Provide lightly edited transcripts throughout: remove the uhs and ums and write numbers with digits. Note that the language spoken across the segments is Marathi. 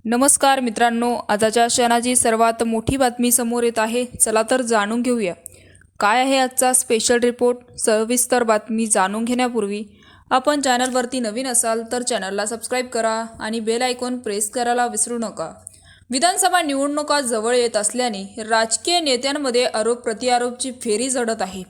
नमस्कार मित्रांनो, आजच्या क्षणाची सर्वात मोठी बातमी समोर येत आहे. चला तर जाणून घेऊया काय आहे आजचा स्पेशल रिपोर्ट. सविस्तर बातमी जाणून घेण्यापूर्वी आपण चॅनलवरती नवीन असाल तर चॅनलला सबस्क्राईब करा आणि बेल आयकॉन प्रेस करायला विसरू नका. विधानसभा निवडणुका जवळ येत असल्याने राजकीय नेत्यांमध्ये आरोप प्रत्यारोपची फेरी झडत आहे.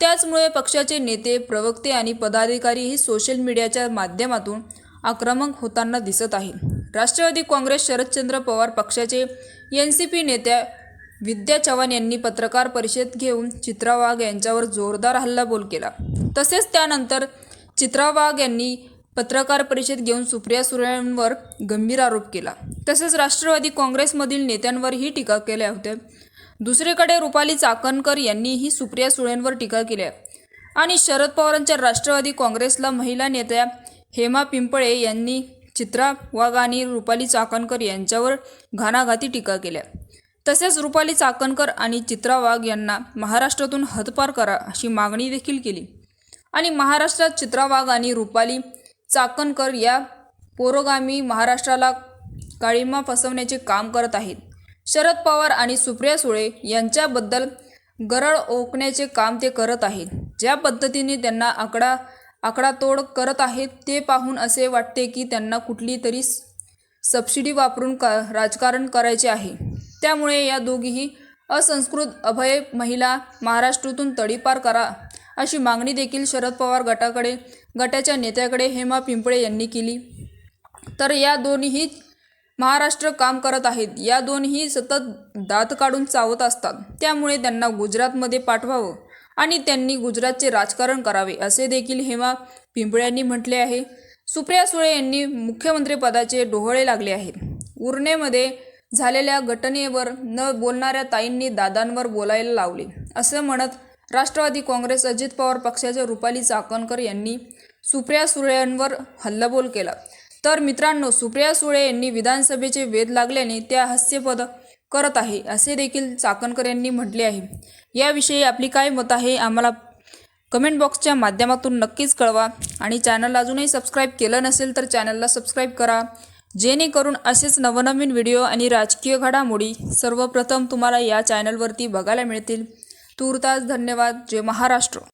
त्याचमुळे पक्षाचे नेते, प्रवक्ते आणि पदाधिकारीही सोशल मीडियाच्या माध्यमातून आक्रमक होताना दिसत आहेत. राष्ट्रवादी काँग्रेस शरदचंद्र पवार पक्षाचे एनसीपी नेत्या विद्या चव्हाण यांनी पत्रकार परिषद घेऊन चित्रा वाघ यांच्यावर जोरदार हल्लाबोल केला. तसेच त्यानंतर चित्रा वाघ यांनी पत्रकार परिषद घेऊन सुप्रिया सुळेंवर गंभीर आरोप केला. तसेच राष्ट्रवादी काँग्रेसमधील नेत्यांवरही टीका केल्या होत्या. दुसरीकडे रुपाली चाकणकर यांनीही सुप्रिया सुळेंवर टीका केली आणि शरद पवारांच्या राष्ट्रवादी काँग्रेसला महिला नेत्या हेमा पिंपळे यांनी चित्रा वाघ आणि रुपाली चाकणकर यांच्यावर घाणाघाती टीका केल्या. तसेच रुपाली चाकणकर आणि चित्रा वाघ यांना महाराष्ट्रातून हद्दपार करा अशी मागणी देखील केली. आणि महाराष्ट्रात चित्रा वाघ आणि रुपाली चाकणकर या पुरोगामी महाराष्ट्राला काळिमा फसवण्याचे काम करत आहेत. शरद पवार आणि सुप्रिया सुळे यांच्याबद्दल गरळ ओकण्याचे काम ते करत आहेत. ज्या पद्धतीने त्यांना आकडातोड करत आहेत ते पाहून असे वाटते की त्यांना कुठली तरी सबसिडी वापरून राजकारण करायचे आहे. त्यामुळे या दोघीही असंस्कृत अभय महिला महाराष्ट्रातून तडीपार करा अशी मागणी देखील शरद पवार गटाच्या नेत्याकडे हेमा पिंपळे यांनी केली. तर या दोन्हीही महाराष्ट्र काम करत आहेत. या दोन्ही सतत दात काढून चावत असतात. त्यामुळे त्यांना गुजरातमध्ये पाठवावं आणि त्यांनी गुजरातचे राजकारण करावे असे देखील हेमा पिंपळे यांनी म्हटले आहे. सुप्रिया सुळे यांनी मुख्यमंत्रीपदाचे डोहळे लागले आहेत. उरणेमध्ये झालेल्या घटनेवर न बोलणाऱ्या ताईंनी दादांवर बोलायला लावले असं म्हणत राष्ट्रवादी काँग्रेस अजित पवार पक्षाच्या रुपाली चाकणकर यांनी सुप्रिया सुळेंवर हल्लाबोल केला. तर मित्रांनो, सुप्रिया सुळे यांनी विधानसभेचे वेध लागल्याने त्या हास्यास्पद करत आहे असे देखील चाकणकर यांनी म्हटले आहे. याविषयी आपली काय मत आहे आम्हाला कमेंट बॉक्सच्या माध्यमातून नक्कीच कळवा आणि चॅनलला अजूनही सबस्क्राईब केलं नसेल तर चॅनलला सबस्क्राईब करा, जेणेकरून असेच नवनवीन व्हिडिओ आणि राजकीय घडामोडी सर्वप्रथम तुम्हाला या चॅनलवरती बघायला मिळतील. तूर्तास धन्यवाद. जय महाराष्ट्र.